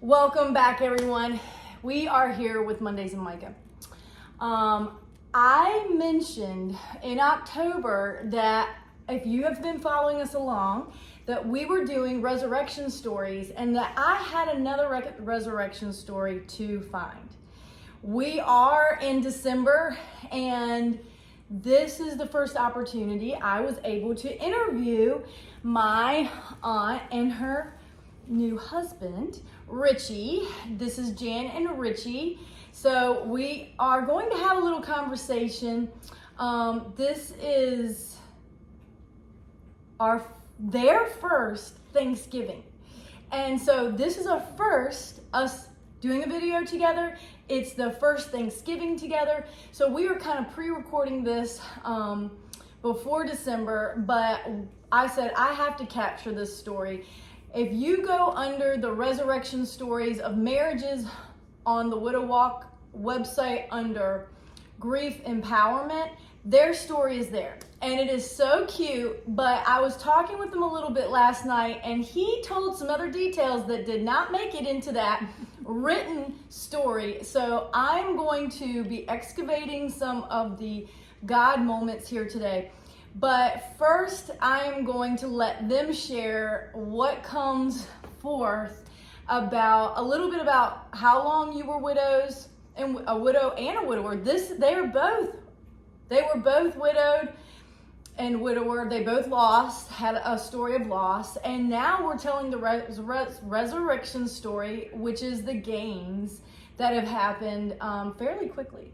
Welcome back, everyone. We are here with Mondays and Micah. I mentioned in October that if you have been following us along, that we were doing resurrection stories and that I had another resurrection story to find. We are in December, and this is the first opportunity I was able to interview my aunt and her new husband, Richie. This is Jan and Richie. So we are going to have a little conversation. This is their first Thanksgiving. And so this is our first, us doing a video together. It's the first Thanksgiving together. So we were kind of pre-recording this before December, but I said I have to capture this story. If you go under the resurrection stories of marriages on the Widow Walk website under grief empowerment, their story is there. And it is so cute, but I was talking with him a little bit last night and he told some other details that did not make it into that written story. So I'm going to be excavating some of the God moments here today. But first, I'm going to let them share what comes forth about a little bit about how long you were widows and a widow and a widower. They were both widowed and widower. They both had a story of loss, and now we're telling the resurrection story, which is the gains that have happened fairly quickly.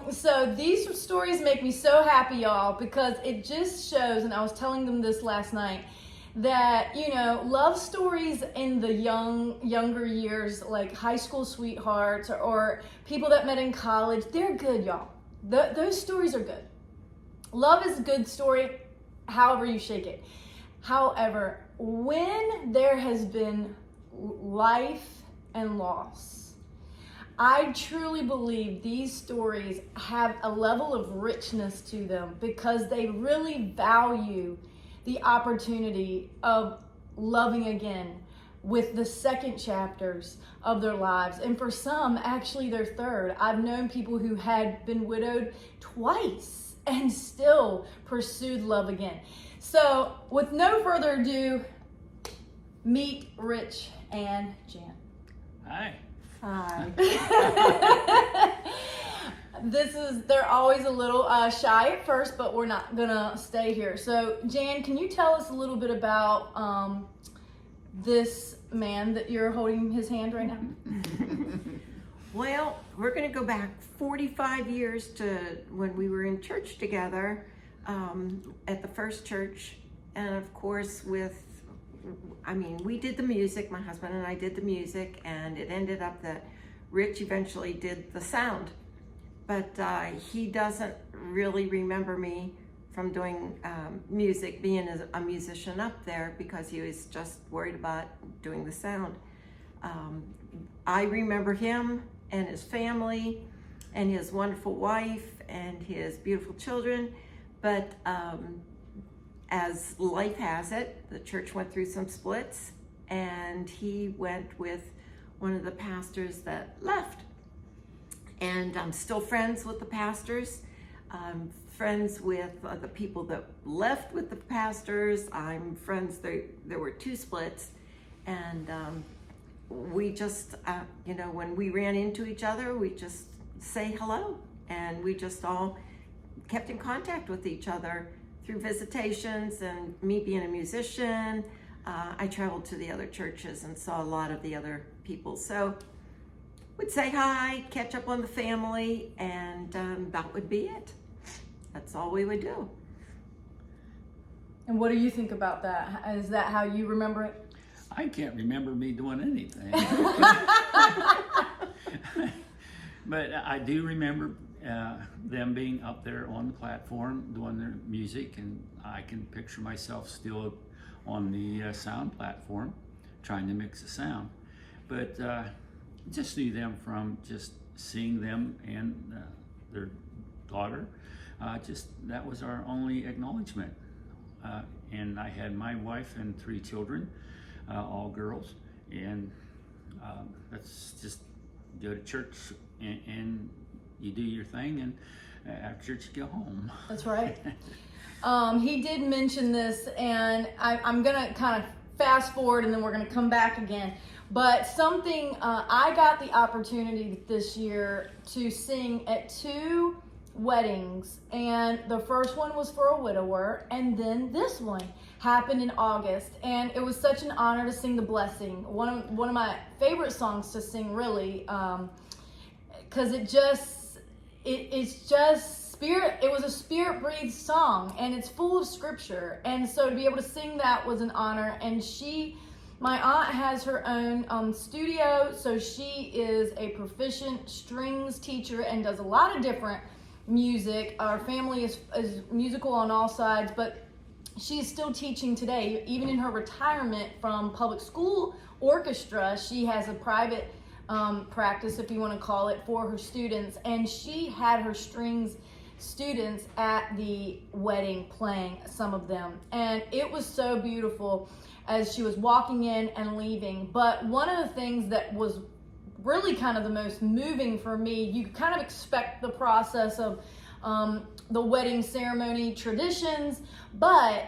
So these stories make me so happy, y'all, because it just shows, and I was telling them this last night, that, love stories in the younger years, like high school sweethearts or people that met in college, they're good, y'all. Those stories are good. Love is a good story, however you shake it. However, when there has been life and loss, I truly believe these stories have a level of richness to them because they really value the opportunity of loving again with the second chapters of their lives. And for some, actually their third. I've known people who had been widowed twice and still pursued love again. So with no further ado, meet Rich and Jan. Hi. Hi. They're always a little shy at first, but we're not gonna stay here. So Jan, can you tell us a little bit about this man that you're holding his hand right now? Well, we're going to go back 45 years to when we were in church together at the first church. And of course, we did the music, my husband and I did the music, and it ended up that Rich eventually did the sound. But he doesn't really remember me from doing music, being a musician up there, because he was just worried about doing the sound. I remember him and his family and his wonderful wife and his beautiful children, but as life has it, the church went through some splits, and he went with one of the pastors that left. And I'm still friends with the pastors. I'm friends with the people that left with the pastors. I'm friends, there were two splits, and we just, when we ran into each other, we just say hello, and we just all kept in contact with each other through visitations. And me being a musician, I traveled to the other churches and saw a lot of the other people. So we'd say hi, catch up on the family, and that would be it. That's all we would do. And what do you think about that? Is that how you remember it? I can't remember me doing anything. But I do remember them being up there on the platform doing their music, and I can picture myself still on the sound platform trying to mix the sound. But just knew them from just seeing them and their daughter. That was our only acknowledgement. And I had my wife and 3 children. all girls, and let's just go to church and you do your thing, and after church you go home. That's right. He did mention this, and I'm gonna kind of fast forward and then we're gonna come back again. But something, I got the opportunity this year to sing at 2 weddings, and the first one was for a widower, and then this one happened in August, and it was such an honor to sing the blessing. One of my favorite songs to sing, really, because it's just spirit. It was a spirit-breathed song, and it's full of scripture, and so to be able to sing that was an honor. And my aunt has her own studio, so she is a proficient strings teacher and does a lot of different music. Our family is musical on all sides, but she's still teaching today. Even in her retirement from public school orchestra, she has a private practice, if you want to call it, for her students. And she had her strings students at the wedding playing, some of them. And it was so beautiful as she was walking in and leaving. But one of the things that was really kind of the most moving for me, you kind of expect the process of the wedding ceremony traditions, but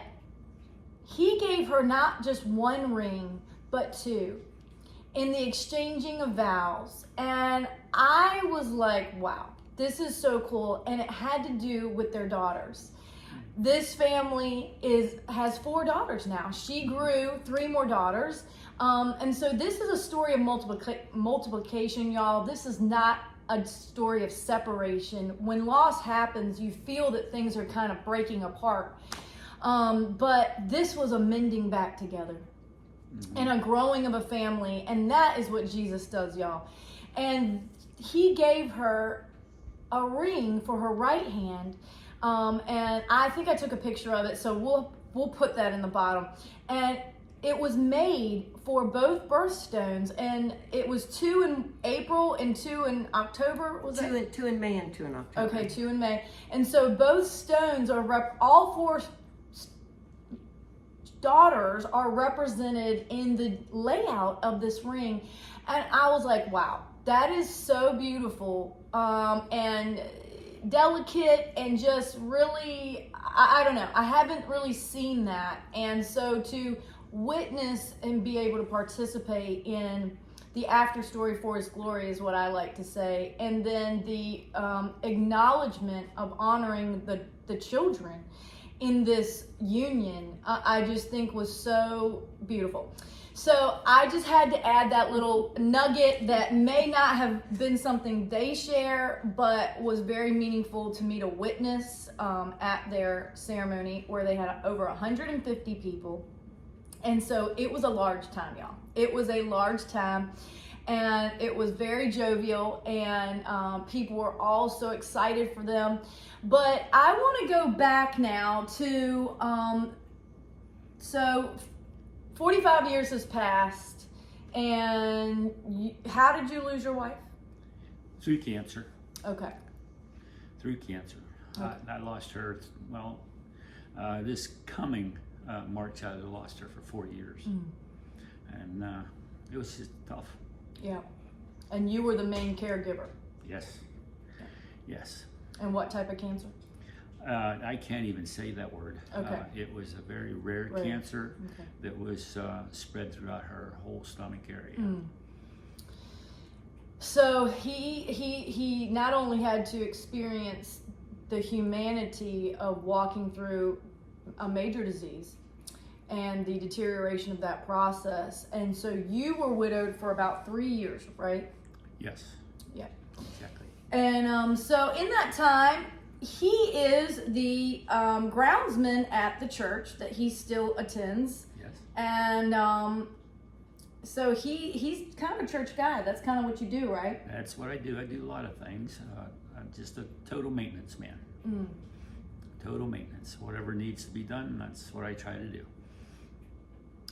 he gave her not just 1 ring, but 2 in the exchanging of vows. And I was like, wow, this is so cool. And it had to do with their daughters. This family has 4 daughters now. She grew 3 more daughters. And so this is a story of multiplication, y'all. This is not a story of separation. When loss happens, you feel that things are kind of breaking apart. But this was a mending back together and a growing of a family. And that is what Jesus does, y'all. And he gave her a ring for her right hand. And I think I took a picture of it, so we'll put that in the bottom. And it was made for both birthstones, and it was 2 in April and 2 in October. Was it 2 in May and 2 in October? Okay, 2 in May. And so both stones are all 4 daughters are represented in the layout of this ring. And I was like, wow, that is so beautiful and delicate, and just really, I don't know, I haven't really seen that. And so to witness and be able to participate in the after story for his glory is what I like to say. And then the acknowledgement of honoring the children in this union, I just think was so beautiful. So I just had to add that little nugget that may not have been something they share, but was very meaningful to me to witness at their ceremony, where they had over 150 people. And so it was a large time, y'all. It was a large time, and it was very jovial, and people were all so excited for them. But I want to go back now to, so 45 years has passed, and how did you lose your wife? Through cancer. Okay. Through cancer. Okay. I lost her, this coming March, I lost her for 4 years. And it was just tough. Yeah. And you were the main caregiver? Yes. Yes. And what type of cancer? I can't even say that word. Okay. It was a very rare cancer that was spread throughout her whole stomach area. So he not only had to experience the humanity of walking through a major disease and the deterioration of that process, and so you were widowed for about 3 years, right? Yes. Yeah. Exactly. And so in that time, he is the groundsman at the church that he still attends. Yes. And so he's kind of a church guy. That's kind of what you do, right? That's what I do. I do a lot of things. I'm just a total maintenance man. Total maintenance. Whatever needs to be done, that's what I try to do.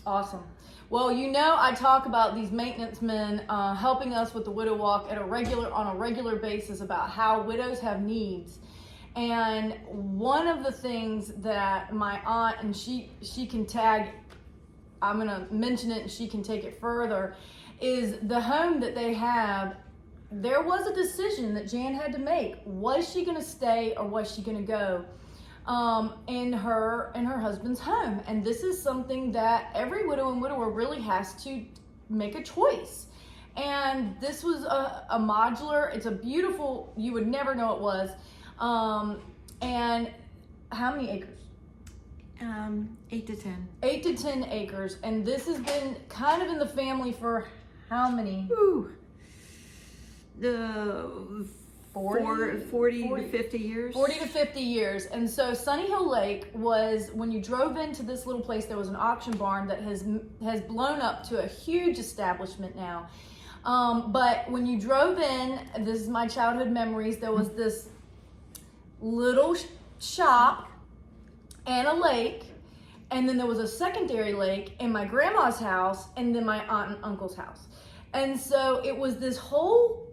Awesome. Well, I talk about these maintenance men helping us with the Widow Walk on a regular basis about how widows have needs. And one of the things that my aunt, and she can tag I'm going to mention it and she can take it further, is the home that they have. There was a decision that Jan had to make. Was she going to stay or was she going to go in her husband's home? And this is something that every widow and widower really has to make a choice. And this was a modular. It's a beautiful, you would never know it was. And how many acres? 8 to 10. 8 to 10 acres. And this has been kind of in the family for how many? Ooh. The 40 to 50 years. 40 to 50 years. And so Sunny Hill Lake was, when you drove into this little place, there was an auction barn that has blown up to a huge establishment now. But when you drove in, this is my childhood memories, there was this little shop and a lake, and then there was a secondary lake in my grandma's house and then my aunt and uncle's house. And so it was this whole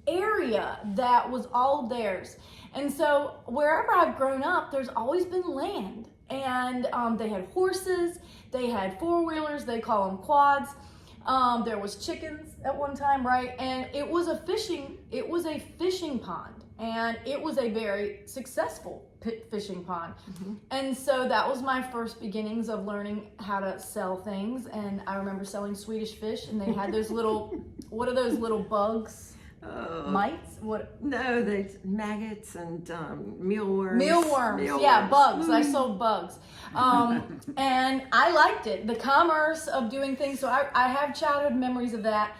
area that was all theirs. And so wherever I've grown up, there's always been land. And they had horses, they had four-wheelers, they call them quads. There was chickens at one time, right? And it was a fishing pond. And it was a very successful fishing pond. Mm-hmm. And so that was my first beginnings of learning how to sell things. And I remember selling Swedish fish, and they had those little, what are those little bugs? Mites? What? No, they maggots and mealworms. Mealworms, yeah, bugs. I sold bugs. And I liked it, the commerce of doing things. So I have childhood memories of that.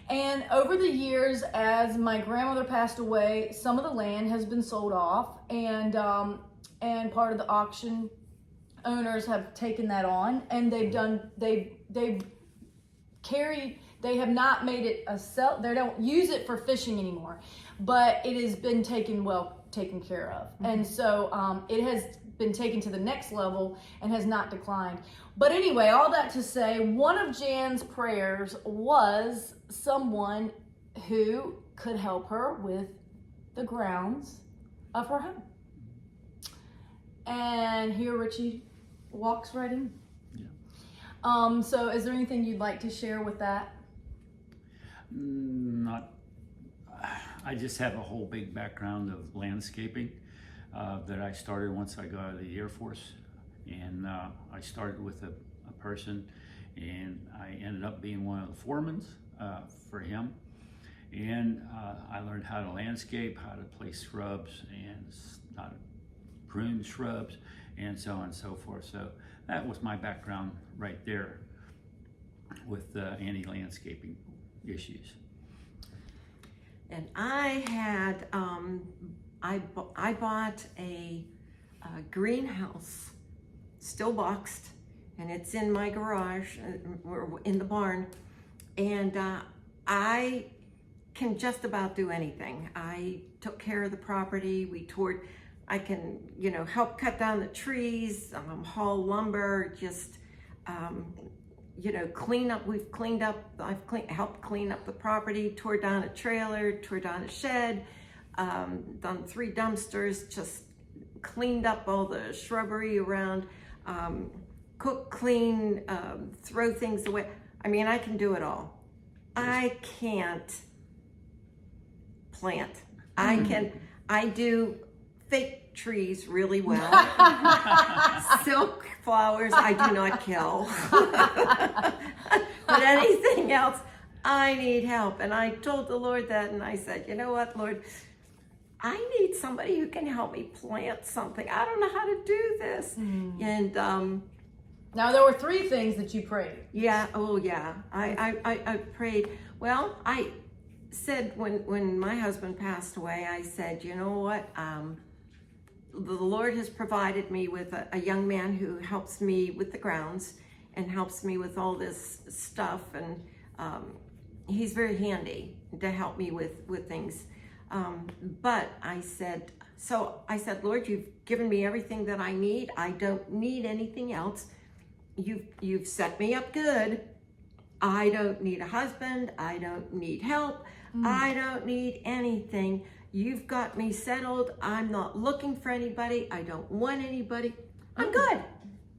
And over the years, as my grandmother passed away, some of the land has been sold off, and part of the auction owners have taken that on, and they have not made it a sell. They don't use it for fishing anymore, but it has been taken care of. Mm-hmm. And so it has been taken to the next level and has not declined. But anyway, all that to say, one of Jan's prayers was someone who could help her with the grounds of her home. And here Richie walks right in. Yeah. So is there anything you'd like to share with that? I just have a whole big background of landscaping that I started once I got out of the Air Force. And I started with a person, and I ended up being one of the foremen for him. And I learned how to landscape, how to place shrubs, and how to prune shrubs, and so on and so forth. So that was my background right there with anti-landscaping issues. And I had, I bought a greenhouse, still boxed, and it's in my garage, in the barn, and I can just about do anything. I took care of the property, I can, help cut down the trees, haul lumber, just, clean up. I've helped clean up the property, tore down a trailer, tore down a shed, done 3 dumpsters, just cleaned up all the shrubbery around, cook, clean, throw things away. I mean, I can do it all. I can't plant. I do fake trees really well. Silk flowers, I do not kill. But anything else, I need help. And I told the Lord that, and I said, you know what, Lord, I need somebody who can help me plant something. I don't know how to do this. Mm. And now there were 3 things that you prayed. Yeah. Oh, yeah. I prayed. Well, I said when my husband passed away, I said, you know what? The Lord has provided me with a young man who helps me with the grounds and helps me with all this stuff, and he's very handy to help me with things. But I said, Lord, you've given me everything that I need. I don't need anything else. You've set me up good. I don't need a husband. I don't need help. I don't need anything. You've got me settled. I'm not looking for anybody. I don't want anybody. I'm good.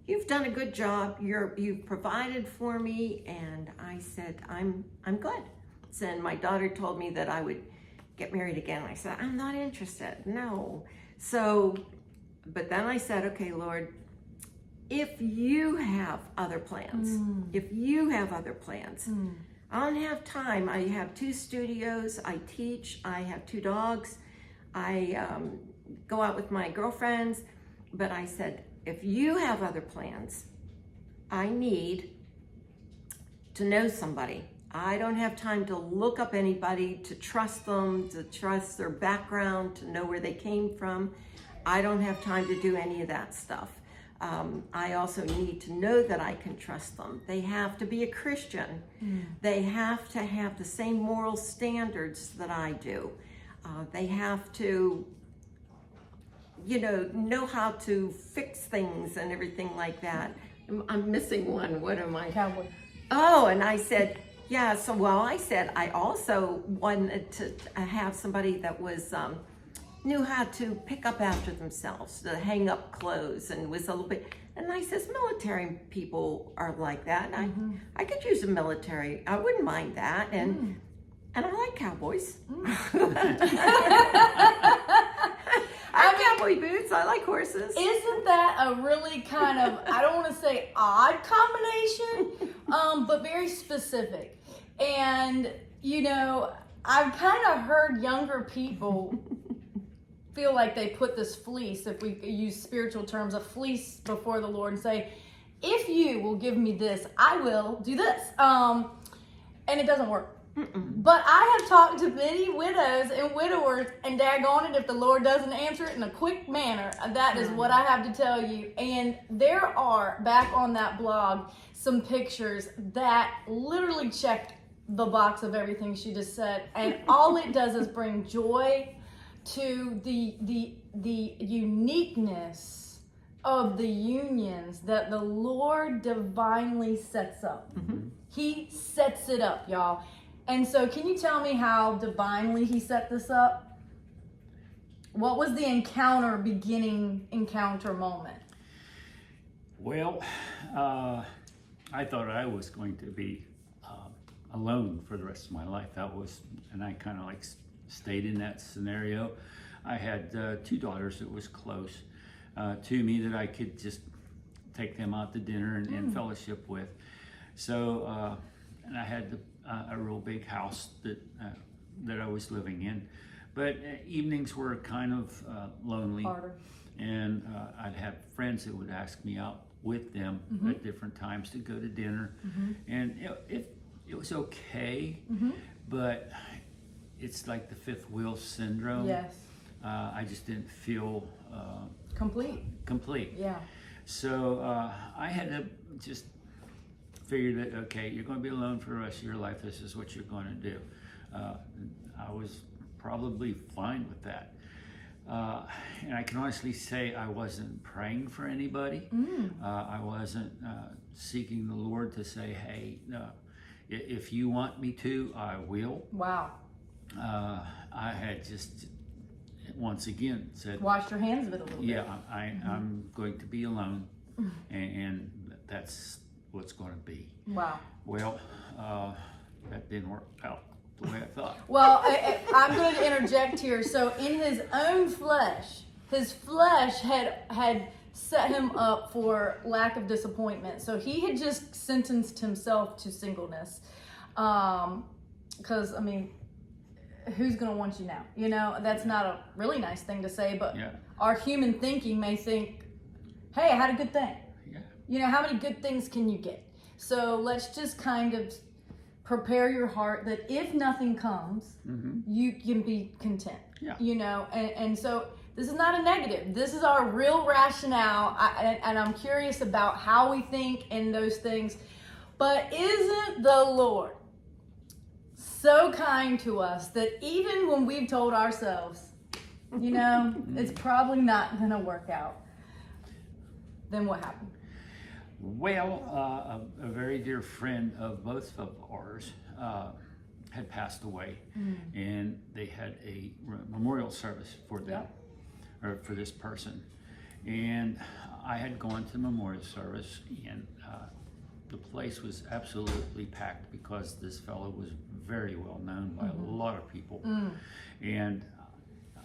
you've done a good job. You've provided for me. And I said, I'm good. So then my daughter told me that I would get married again. I said, I'm not interested. No. So, but then I said, okay, Lord, if you have other plans, I don't have time. I have 2 studios. I teach. I have 2 dogs. I go out with my girlfriends. But I said, if you have other plans, I need to know somebody. I don't have time to look up anybody, to trust them, to trust their background, to know where they came from. I don't have time to do any of that stuff. I also need to know that I can trust them. They have to be a Christian. They have to have the same moral standards that I do. They have to, know how to fix things and everything like that. I'm missing one. What am I? Cowboy. Oh, and I said, yeah, I said I also wanted to have somebody that was, knew how to pick up after themselves, to hang up clothes, and was a little bit, and I says, military people are like that. And I could use a military, I wouldn't mind that, and I like cowboys. I have cowboy boots, I like horses. Isn't that a really kind of, I don't want to say odd combination, but very specific. And, I've kind of heard younger people feel like they put this fleece, if we use spiritual terms, a fleece before the Lord and say, if you will give me this, I will do this. And it doesn't work. But I have talked to many widows and widowers, and daggone it, if the Lord doesn't answer it in a quick manner, that is what I have to tell you. And there are, back on that blog, some pictures that literally check the box of everything she just said. And all it does is bring joy to the uniqueness of the unions that the Lord divinely sets up. He sets it up, y'all. And so can you tell me how divinely he set this up? What was the beginning encounter moment? Well, I thought I was going to be alone for the rest of my life. And I kind of stayed in that scenario. I had 2 daughters that was close to me that I could just take them out to dinner and fellowship with. So, and I had a real big house that I was living in. But evenings were kind of lonely. Harder. And I'd have friends that would ask me out with them at different times to go to dinner. And it was okay, but it's like the fifth wheel syndrome. Yes. I just didn't feel complete. Yeah. So I had to just figure that, okay, you're going to be alone for the rest of your life. This is what you're going to do. I was probably fine with that. And I can honestly say I wasn't praying for anybody. I wasn't seeking the Lord to say, hey, if you want me to, I will. Wow. I had just, once again, said, washed your hands of it a little bit. Yeah, I'm going to be alone, and that's what's going to be. Wow. Well, that didn't work out the way I thought. Well, I'm going to interject here. So in his own flesh, his flesh had set him up for lack of disappointment. So he had just sentenced himself to singleness. Because, I mean, who's going to want you now? You know, that's not a really nice thing to say, but our human thinking may think, hey, I had a good thing. Yeah. You know, how many good things can you get? So let's just kind of prepare your heart that if nothing comes, you can be content. Yeah. You know, and so this is not a negative. This is our real rationale, and I'm curious about how we think in those things. But isn't the Lord so kind to us that even when we've told ourselves, you know, it's probably not going to work out, then what happened? Well, a very dear friend of both of ours had passed away, and they had a memorial service for them, or for this person. And I had gone to the memorial service, and the place was absolutely packed because this fellow was very well known by a lot of people. And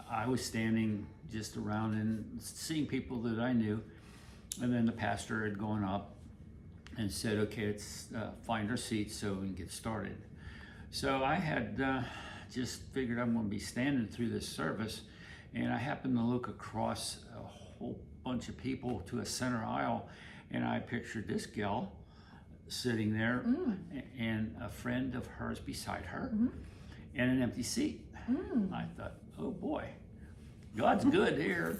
I was standing just around and seeing people that I knew. And then the pastor had gone up and said, okay, let's find our seats so we can get started. So I had just figured I'm going to be standing through this service, and I happened to look across a whole bunch of people to a center aisle, and I pictured this gal sitting there and a friend of hers beside her and an empty seat. I thought, oh boy, God's good here.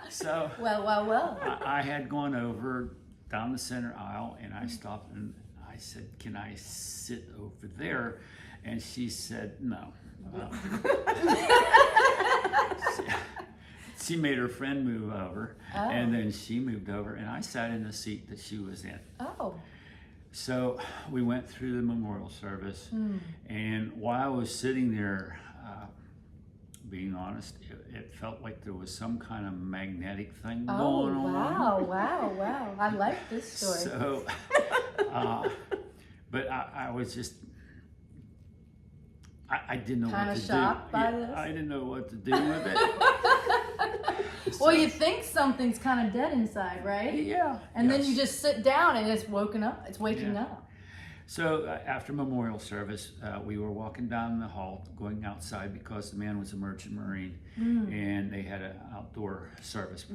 So Well. I had gone over down the center aisle, and I stopped and I said, can I sit over there? And she said, no. She made her friend move over, and then she moved over, and I sat in the seat that she was in. Oh. So we went through the memorial service, and while I was sitting there, being honest, it felt like there was some kind of magnetic thing going on. Wow. I like this story. So, but I was just, I didn't know Kinda what to do. shocked by this? I didn't know what to do with it. Well, you think something's kind of dead inside, right? Yeah. And then yes. you just sit down and it's waking up. So after memorial service, we were walking down the hall, going outside because the man was a merchant marine, and they had an outdoor service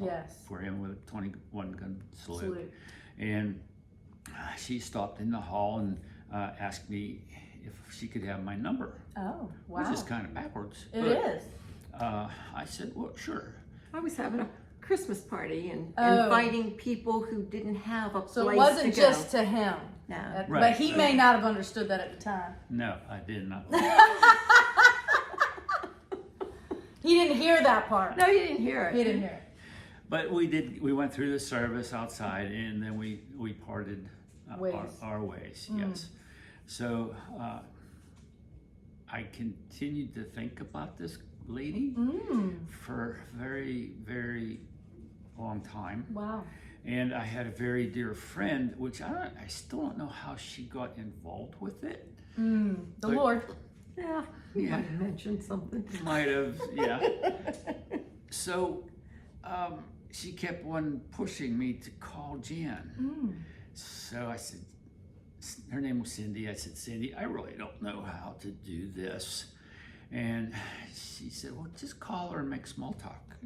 for him with a 21 gun salute. And she stopped in the hall and asked me if she could have my number. Oh, wow. Which is kind of backwards. It is. I said, well, sure. I was having a Christmas party and inviting people who didn't have a place to go. So it wasn't just to him. No. Right. But he may not have understood that at the time. No, I did not. He didn't hear that part. No, you didn't hear it. He didn't hear it. But we went through the service outside, and then we parted Ways. our ways, yes. So I continued to think about this lady for a very, very long time. Wow. And I had a very dear friend, which I still don't know how she got involved with it. The Lord. Yeah, you might have mentioned something. Might have, yeah. So she kept on pushing me to call Jan. So I said, her name was Cindy. I said, Cindy, I really don't know how to do this. And she said, well, just call her and make small talk.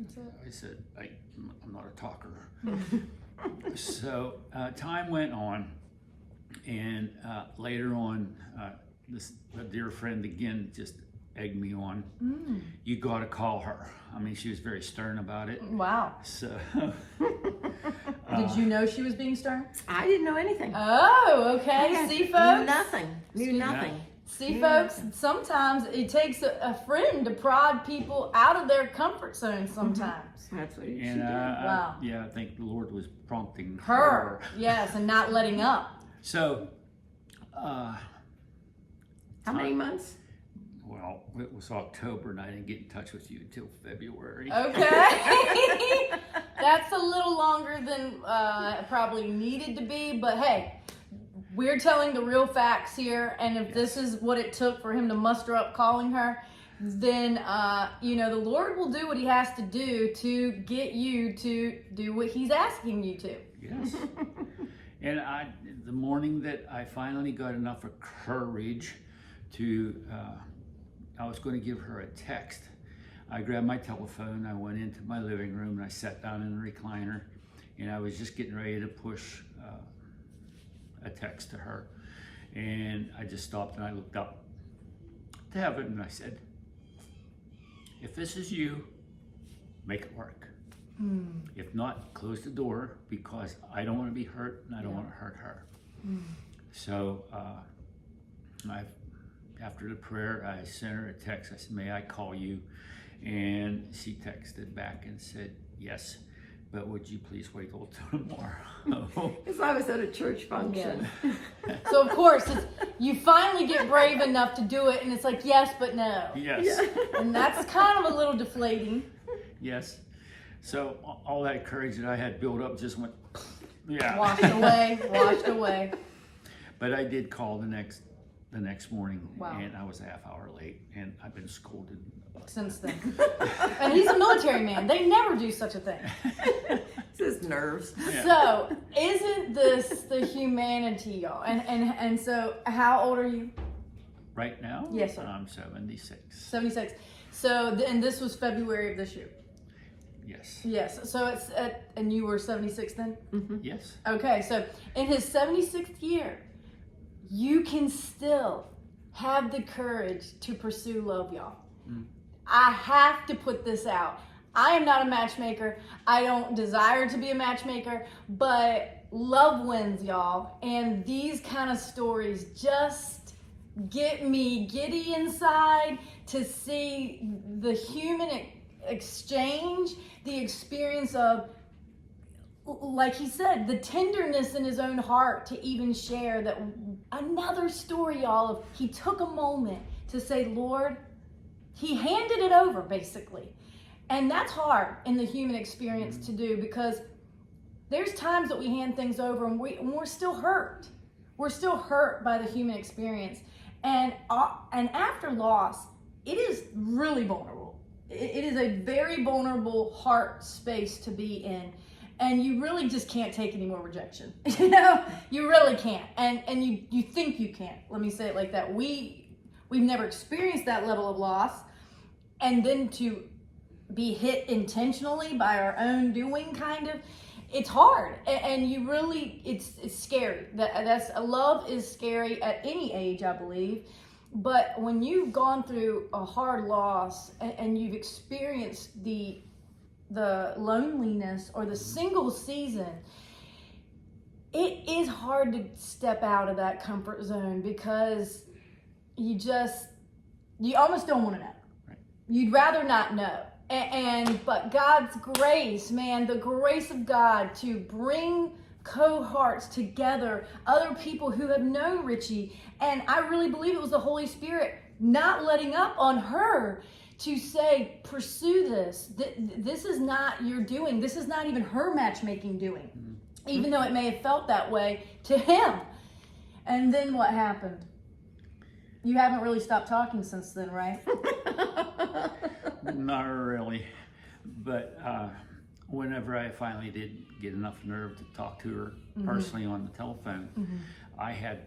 I said, I'm not a talker. So time went on, and later on, a dear friend again just egged me on. You got to call her. I mean, she was very stern about it. Wow. So, did you know she was being stern? I didn't know anything. Oh, okay. See, folks? Knew nothing. See, folks, sometimes it takes a friend to prod people out of their comfort zone sometimes. That's what she and did. Wow. I think the Lord was prompting Her. Yes, and not letting up. So, How many months? well, it was October, and I didn't get in touch with you until February. Okay. That's a little longer than it probably needed to be, but hey, we're telling the real facts here, and if this is what it took for him to muster up calling her, then, the Lord will do what he has to do to get you to do what he's asking you to. Yes. And the morning that I finally got enough of courage to, I was going to give her a text. I grabbed my telephone, I went into my living room, and I sat down in the recliner, and I was just getting ready to push a text to her. And I just stopped and I looked up to heaven and I said, if this is you, make it work. If not, close the door, because I don't want to be hurt and I don't want to hurt her. So after the prayer, I sent her a text. I said, may I call you? And she texted back and said, yes, but would you please wait till tomorrow? Because I was at a church function. Yeah. So of course, you finally get brave enough to do it, and it's like, yes, but no. Yes. And that's kind of a little deflating. Yes. So all that courage that I had built up just went, yeah. Washed away, washed away. But I did call the next morning, Wow. and I was a half hour late, and I've been scolded about Since then. And he's a military man. They never do such a thing. It's his nerves. Yeah. So, isn't this the humanity, y'all? And so, how old are you? Right now? Yes, sir. I'm 76. 76. So, and this was February of this year. Yes. Yes. So it's and you were 76 then? Yes. Okay. So in his 76th year, you can still have the courage to pursue love, y'all. I have to put this out. I am not a matchmaker. I don't desire to be a matchmaker, but love wins, y'all. And these kind of stories just get me giddy inside to see the human exchange, the experience of, like he said, the tenderness in his own heart to even share that. Another story, y'all, of he took a moment to say, Lord, he handed it over, basically. And that's hard in the human experience to do, because there's times that we hand things over and we're still hurt. We're still hurt by the human experience. And after loss, it is really vulnerable. It is a very vulnerable heart space to be in. And you really just can't take any more rejection. You know, you really can't. And you think you can't. Let me say it like that. We've never experienced that level of loss. And then to be hit intentionally by our own doing, kind of, it's hard. And you really, it's scary. That's love is scary at any age, I believe. But when you've gone through a hard loss and you've experienced the loneliness or the single season, it is hard to step out of that comfort zone, because you almost don't want to know. Right. You'd rather not know. But God's grace, man, the grace of God to bring cohorts together, other people who have known Richie, and I really believe it was the Holy Spirit not letting up on her to say, pursue this. This is not your doing. This is not even her matchmaking doing, even though it may have felt that way to him. And then what happened? You haven't really stopped talking since then, right? Not really. But whenever I finally did get enough nerve to talk to her personally on the telephone, I had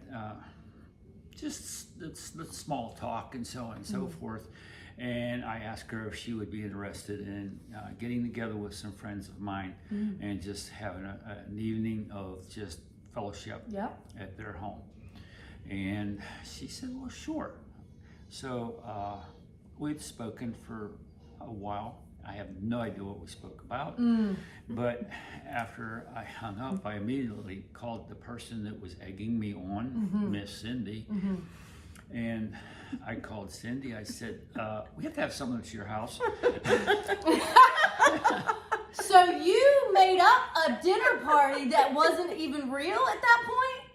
just the small talk and so on and so forth. And I asked her if she would be interested in getting together with some friends of mine and just having an evening of just fellowship at their home. And she said, well, sure. So we'd spoken for a while. I have no idea what we spoke about. But after I hung up, I immediately called the person that was egging me on, Miss Cindy. And I called Cindy. I said, we have to have someone at your house. So you made up a dinner party that wasn't even real at that point?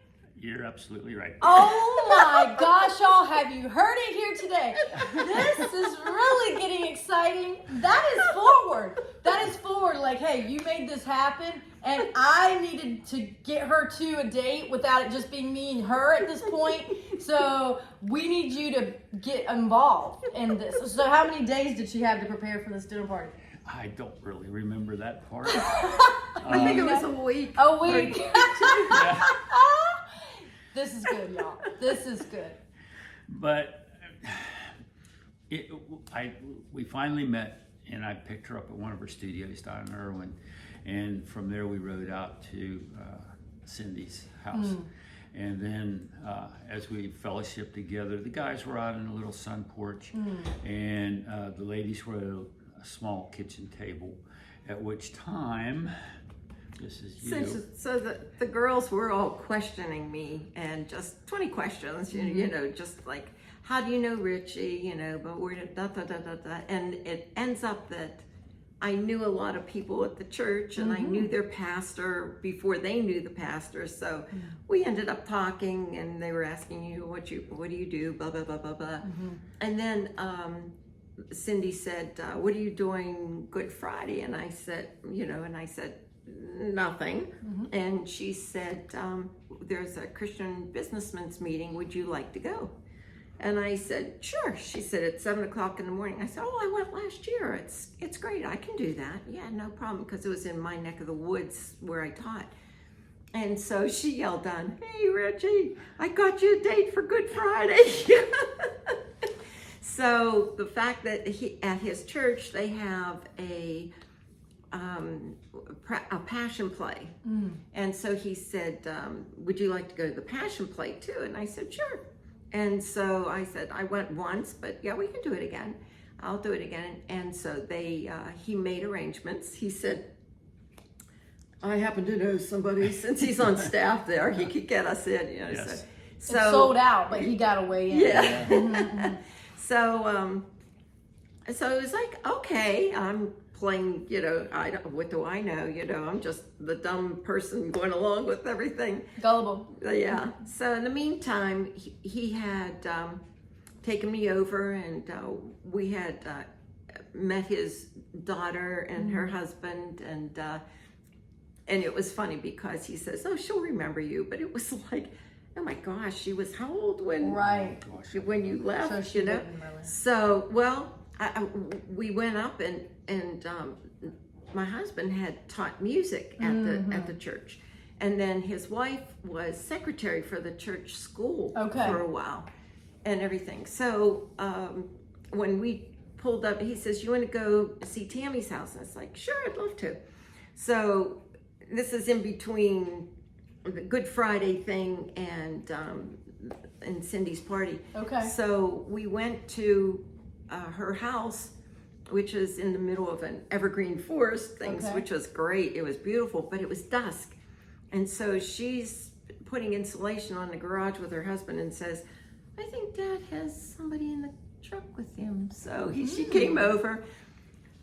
You're absolutely right. Oh my gosh, y'all, have you heard it here today? This is really getting exciting. That is forward. That is forward. Like, hey, you made this happen, and I needed to get her to a date without it just being me and her at this point. So we need you to get involved in this. So how many days did she have to prepare for this dinner party? I don't really remember that part. I think it was a week. A week. Yeah. This is good, y'all. This is good. But we finally met, and I picked her up at one of her studios down in Irwin, and from there we rode out to Cindy's house. And then as we fellowshiped together, the guys were out in a little sun porch, and the ladies were at a small kitchen table, at which time, this is you. So the girls were all questioning me, and just 20 questions, you know, just like, how do you know Richie, you know, but we're da da da da da. And it ends up that I knew a lot of people at the church, and I knew their pastor before they knew the pastor. So we ended up talking, and they were asking you, what do you do, blah, blah, blah, blah, blah. And then Cindy said, what are you doing Good Friday? And I said, nothing. And she said, there's a Christian businessmen's meeting. Would you like to go? And I said, sure. She said, at 7 o'clock in the morning. I said, oh, I went last year. It's great. I can do that. Yeah, no problem. Because it was in my neck of the woods where I taught. And so she yelled on, hey, Richie, I got you a date for Good Friday. So the fact that at his church, they have a passion play. And so he said, would you like to go to the passion play too? And I said, sure. And so I said, I went once, but yeah, we can do it again. I'll do it again. And so he made arrangements. He said, I happen to know somebody, since he's on staff there, he could get us in. Yes. So it's sold out, but he got away in. Yeah. So it was like, okay, I'm playing, what do I know? I'm just the dumb person going along with everything. Gullible. Yeah. So in the meantime, he had taken me over, and we had met his daughter and her husband, and it was funny because he says, oh, she'll remember you. But it was like, oh my gosh, she was how old when you left, So she didn't remember. So, well, we went up, and my husband had taught music at the church. And then his wife was secretary for the church school for a while and everything. So when we pulled up, he says, you want to go see Tammy's house? And it's like, sure, I'd love to. So this is in between the Good Friday thing and Cindy's party. Okay. So we went to her house, which is in the middle of an evergreen forest things, which was great. It was beautiful, but it was dusk. And so she's putting insulation on the garage with her husband and says, I think Dad has somebody in the truck with him. So she came over,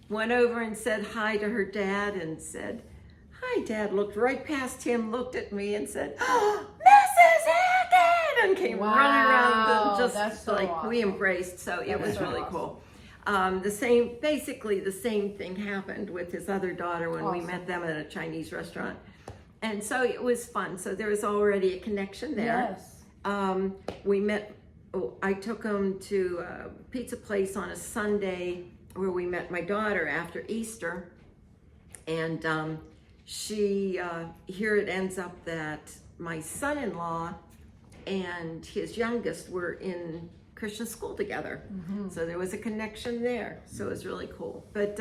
went over and said hi to her dad and said, hi, Dad. Looked right past him, looked at me and said, oh, Mrs. Hackett, and came running around and just so like awesome. We embraced. So it was really cool. Basically the same thing happened with his other daughter when we met them at a Chinese restaurant. And so it was fun. So there was already a connection there. Yes. We met, I took him to a pizza place on a Sunday where we met my daughter after Easter. And here it ends up that my son-in-law and his youngest were in Christian school together. So there was a connection there. So it was really cool. But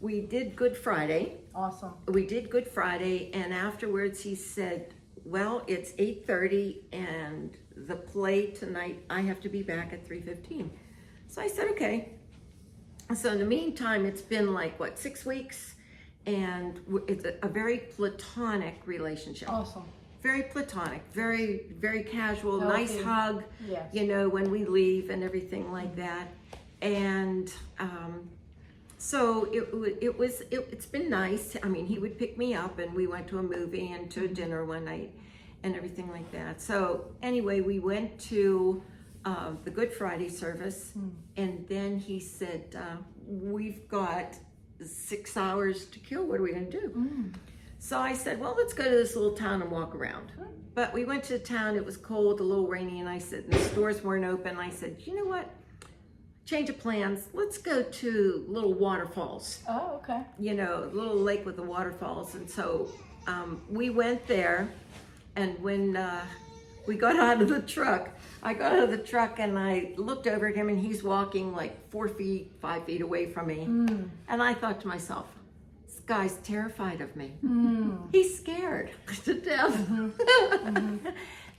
we did Good Friday. Awesome. We did Good Friday, and afterwards he said, well, it's 8:30 and the play tonight, I have to be back at 3:15. So I said, okay. So in the meantime, it's been like, 6 weeks? And it's a very platonic relationship. Awesome. Very platonic, very, very casual, Healthy. nice hug, Yes. when we leave and everything like that. And so it's been nice. I mean, he would pick me up and we went to a movie and to a dinner one night and everything like that. So anyway, we went to the Good Friday service, and then he said, we've got 6 hours to kill. What are we going to do? So I said, well, let's go to this little town and walk around. But we went to the town. It was cold, a little rainy, and I said, the stores weren't open. I said, you know what? Change of plans. Let's go to little waterfalls. Oh, okay. A little lake with the waterfalls. And so we went there, and when we got out of the truck, I got out of the truck and I looked over at him, and he's walking like 4 feet, 5 feet away from me. And I thought to myself, this guy's terrified of me. He's scared to death.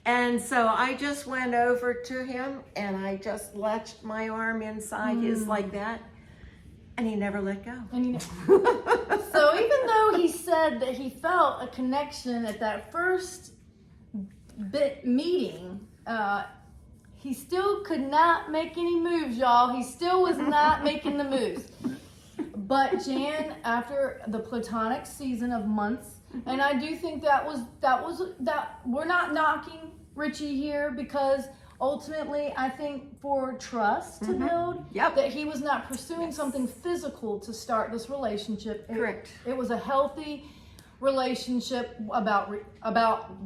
And so I just went over to him and I just latched my arm inside his like that. And he never let go. And so even though he said that he felt a connection at that first meeting, he still could not make any moves, y'all. He still was not making the moves. But Jan, after the platonic season of months, and I do think that we're not knocking Richie here, because ultimately, I think, for trust to build. Yep. That he was not pursuing something physical to start this relationship. Correct. It was a healthy relationship about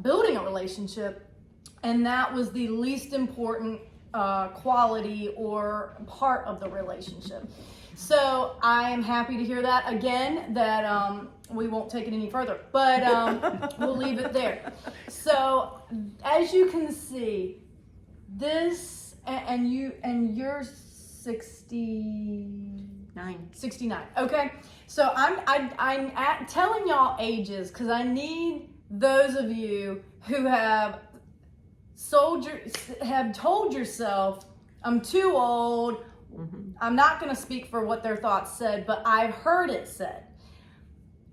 building a relationship, and that was the least important quality or part of the relationship. So I am happy to hear that again, that we won't take it any further, but we'll leave it there. So as you can see, this, and you're 69. Okay. So I'm telling y'all ages because I need those of you who have told yourself, I'm too old. I'm not going to speak for what their thoughts said, but I've heard it said.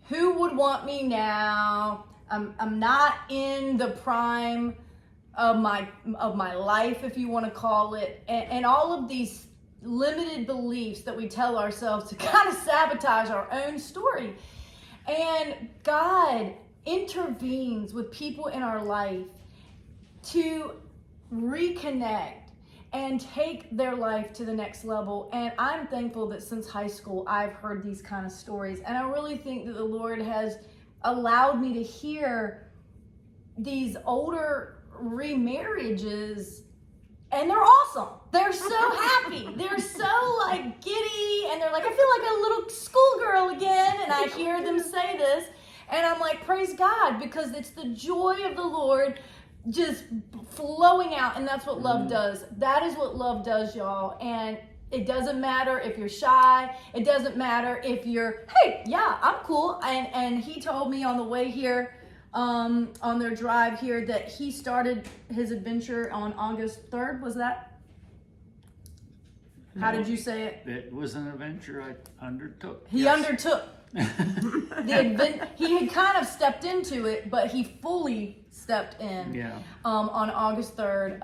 Who would want me now? I'm not in the prime of my life, if you want to call it, and all of these limited beliefs that we tell ourselves to kind of sabotage our own story. And God intervenes with people in our life to reconnect and take their life to the next level. And I'm thankful that since high school, I've heard these kind of stories. And I really think that the Lord has allowed me to hear these older remarriages, and they're awesome. They're so happy. They're so like giddy, and they're like, I feel like a little schoolgirl again. And I hear them say this, and I'm like, praise God, because it's the joy of the Lord just flowing out, and that's what love does. That is what love does, y'all. And it doesn't matter if you're shy. It doesn't matter if you're, hey, yeah, I'm cool. And he told me on the way here, on their drive here, that he started his adventure on August 3rd. Was that? How did you say it? It was an adventure I undertook. He undertook. He had kind of stepped into it, but he fully stepped in on August 3rd.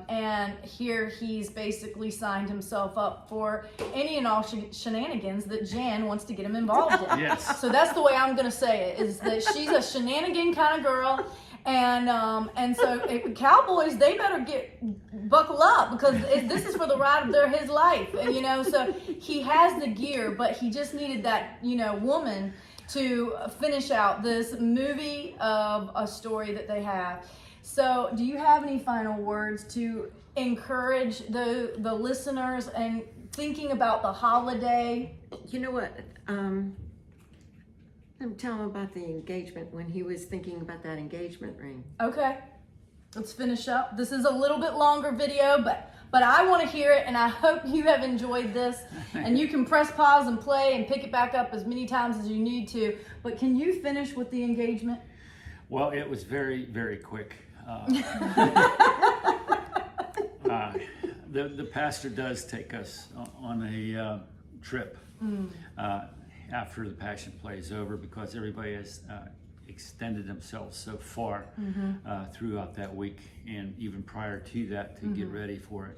And here he's basically signed himself up for any and all shenanigans that Jan wants to get him involved in. Yes. So that's the way I'm going to say it, is that she's a shenanigan kind of girl. And so cowboys, they better buckle up, because this is for the ride of his life. And, so he has the gear, but he just needed that, woman to finish out this movie of a story that they have. So do you have any final words to encourage the listeners and thinking about the holiday? You know what? I'm telling him about the engagement, when he was thinking about that engagement ring. Okay, let's finish up. This is a little bit longer video, but I want to hear it, and I hope you have enjoyed this. And you can press pause and play and pick it back up as many times as you need to. But can you finish with the engagement? Well, it was very, very quick. The pastor does take us on a trip after the Passion Play is over, because everybody has extended themselves so far throughout that week, and even prior to that, to get ready for it.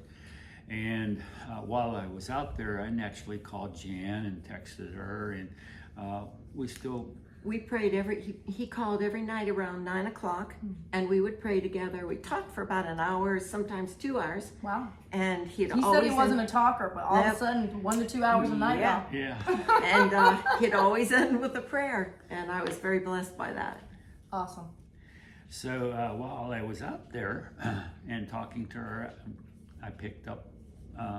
And while I was out there, I naturally called Jan and texted her, and we prayed he called every night around 9 o'clock, and we would pray together. We talked for about an hour, sometimes 2 hours. Wow. And he said he wasn't a talker, but all of a sudden 1 to 2 hours a night now. Yeah. And he'd always end with a prayer, and I was very blessed by that. Awesome. So while I was out there and talking to her, I picked up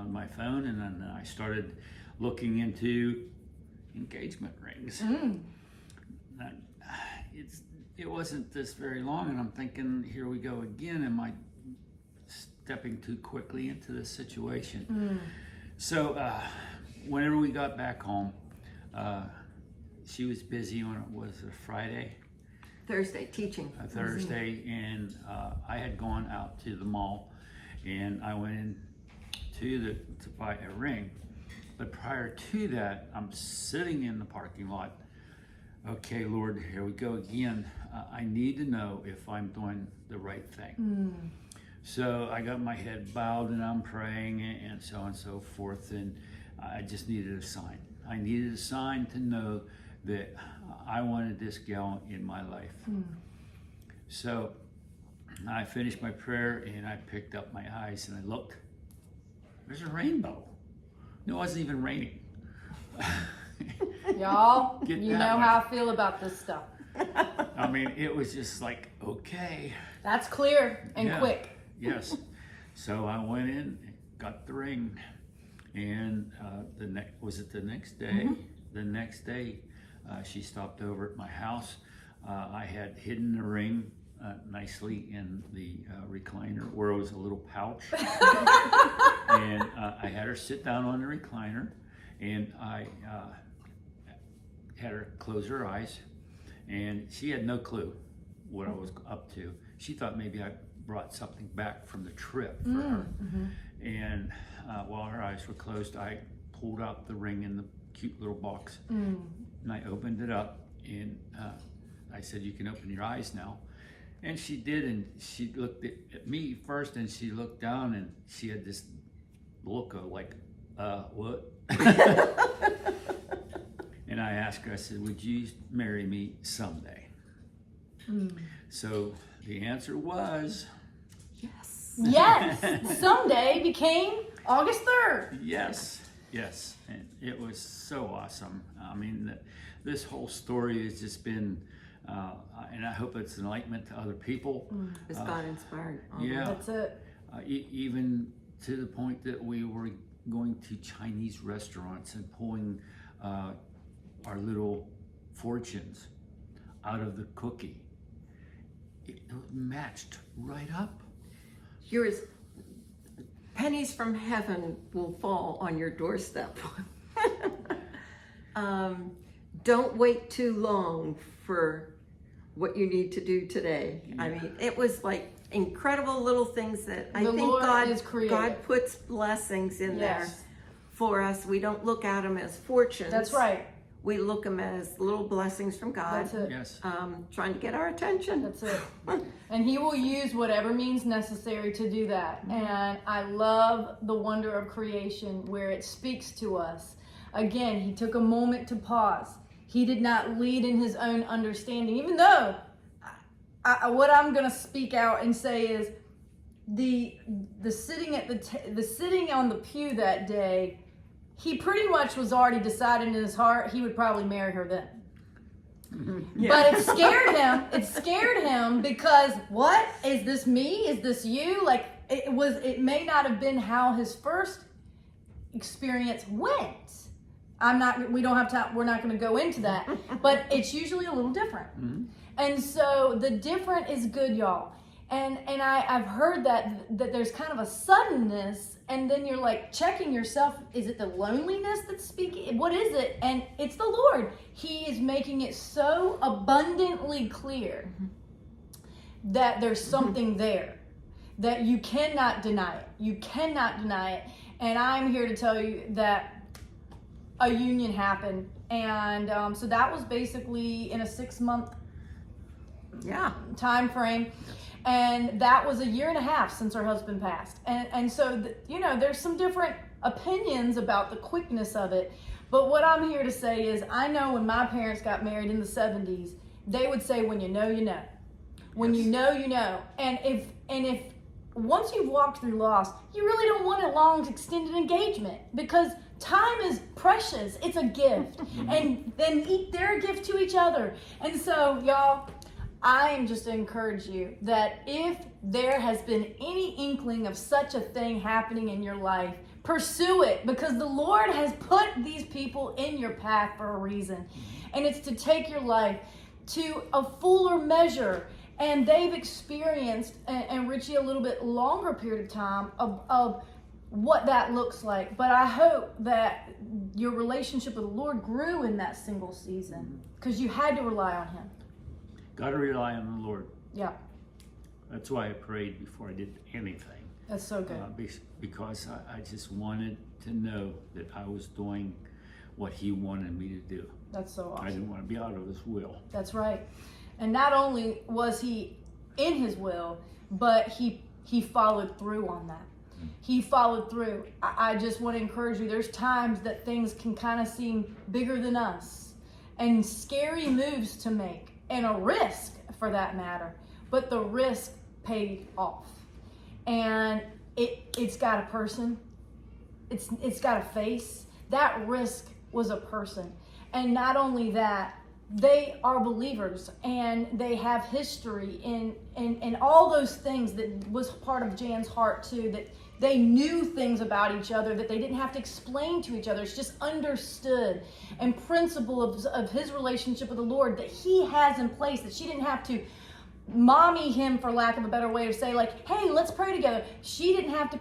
my phone, and then I started looking into engagement rings. It wasn't this very long, and I'm thinking, here we go again. Am I stepping too quickly into this situation? So whenever we got back home, she was busy on, it was a Friday? Thursday, teaching. A Thursday, and I had gone out to the mall, and I went in to buy a ring. But prior to that, I'm sitting in the parking lot. Okay, Lord, here we go again. I need to know if I'm doing the right thing. So I got my head bowed, and I'm praying, and so on and so forth, and I just needed a sign. I needed a sign to know that I wanted this gal in my life. So I finished my prayer and I picked up my eyes and I looked. There's a rainbow. It wasn't even raining. Y'all, Get you that know one. how I feel about this stuff. I mean, it was just like, okay. That's clear and Yeah. quick. Yes. So I went in, got the ring, and the next day? The next day, she stopped over at my house. I had hidden the ring nicely in the recliner where it was a little pouch, and I had her sit down on the recliner, and I had her close her eyes, and she had no clue what I was up to. She thought maybe I brought something back from the trip for her. And while her eyes were closed, I pulled out the ring in the cute little box, and I opened it up, and I said, "You can open your eyes now." And she did, and she looked at me first, and she looked down, and she had this look of like, what? And I asked her, I said, "Would you marry me someday?" So the answer was Yes. Yes, someday became August 3rd. yes, yes. And it was so awesome. I mean, this whole story has just been, and I hope it's enlightenment to other people. It's God inspired. Yeah. That's it. Even to the point that we were going to Chinese restaurants and pulling our little fortunes out of the cookie. It matched right up. Yours, pennies from heaven will fall on your doorstep. Don't wait too long for what you need to do today. I mean, it was like incredible little things that I The think Lord God is creative. God puts blessings in there Yes. for us. We don't look at them as fortunes. That's right. We look them as little blessings from God. That's it. Yes. Trying to get our attention. That's it. And he will use whatever means necessary to do that. And I love the wonder of creation where it speaks to us. Again, he took a moment to pause. He did not lead in his own understanding, even though what I'm going to speak out and say is the sitting at the sitting on the pew that day, he pretty much was already decided in his heart he would probably marry her then. But it scared him. It scared him because what? Is this me? Is this you? Like it may not have been how his first experience went. We don't have time, we're not going to go into that, but it's usually a little different. And so the different is good, y'all. And I've heard that there's kind of a suddenness, and then you're like checking yourself. Is it the loneliness that's speaking? What is it? And it's the Lord. He is making it so abundantly clear that there's something there, that you cannot deny it. You cannot deny it. And I'm here to tell you that a union happened. And so that was basically in a 6-month time frame. And that was a 1.5 years since her husband passed. And so, there's some different opinions about the quickness of it. But what I'm here to say is, I know when my parents got married in the 70s, they would say, when you know, you know. When you know, you know. And if once you've walked through loss, you really don't want a long extended engagement, because time is precious. It's a gift. And then they're a gift to each other. And so, y'all, I am just to encourage you that if there has been any inkling of such a thing happening in your life, pursue it, because the Lord has put these people in your path for a reason. And it's to take your life to a fuller measure. And they've experienced, and Richie, a little bit longer period of time of what that looks like. But I hope that your relationship with the Lord grew in that single season, because you had to rely on him. Got to rely on the Lord. Yeah. That's why I prayed before I did anything. That's so good. Because I just wanted to know that I was doing what he wanted me to do. That's so awesome. I didn't want to be out of his will. That's right. And not only was he in his will, but he followed through on that. He followed through. I just want to encourage you, there's times that things can kind of seem bigger than us and scary moves to make, and a risk for that matter. But the risk paid off. And it's got a person. It's got a face. That risk was a person. And not only that, they are believers and they have history and all those things that was part of Jan's heart too, that they knew things about each other that they didn't have to explain to each other. It's just understood, and principle of his relationship with the Lord that he has in place, that she didn't have to mommy him, for lack of a better way to say, like, hey, let's pray together. She didn't have to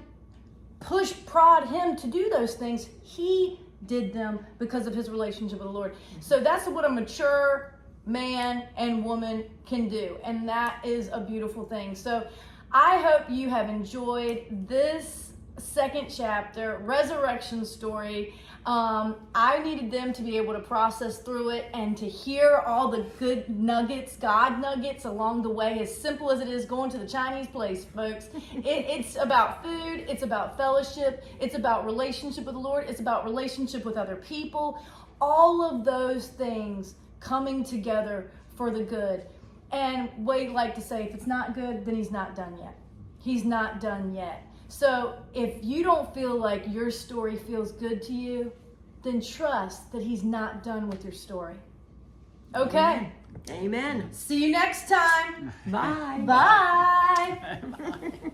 prod him to do those things. He did them because of his relationship with the Lord. So that's what a mature man and woman can do, and that is a beautiful thing. So I hope you have enjoyed this second chapter, resurrection story. I needed them to be able to process through it and to hear all the good nuggets, God nuggets along the way, as simple as it is going to the Chinese place, folks. It's about food, it's about fellowship, it's about relationship with the Lord, it's about relationship with other people. All of those things coming together for the good. And we like to say, if it's not good, then he's not done yet. He's not done yet. So if you don't feel like your story feels good to you, then trust that he's not done with your story. Okay. Amen. See you next time. Bye. Bye.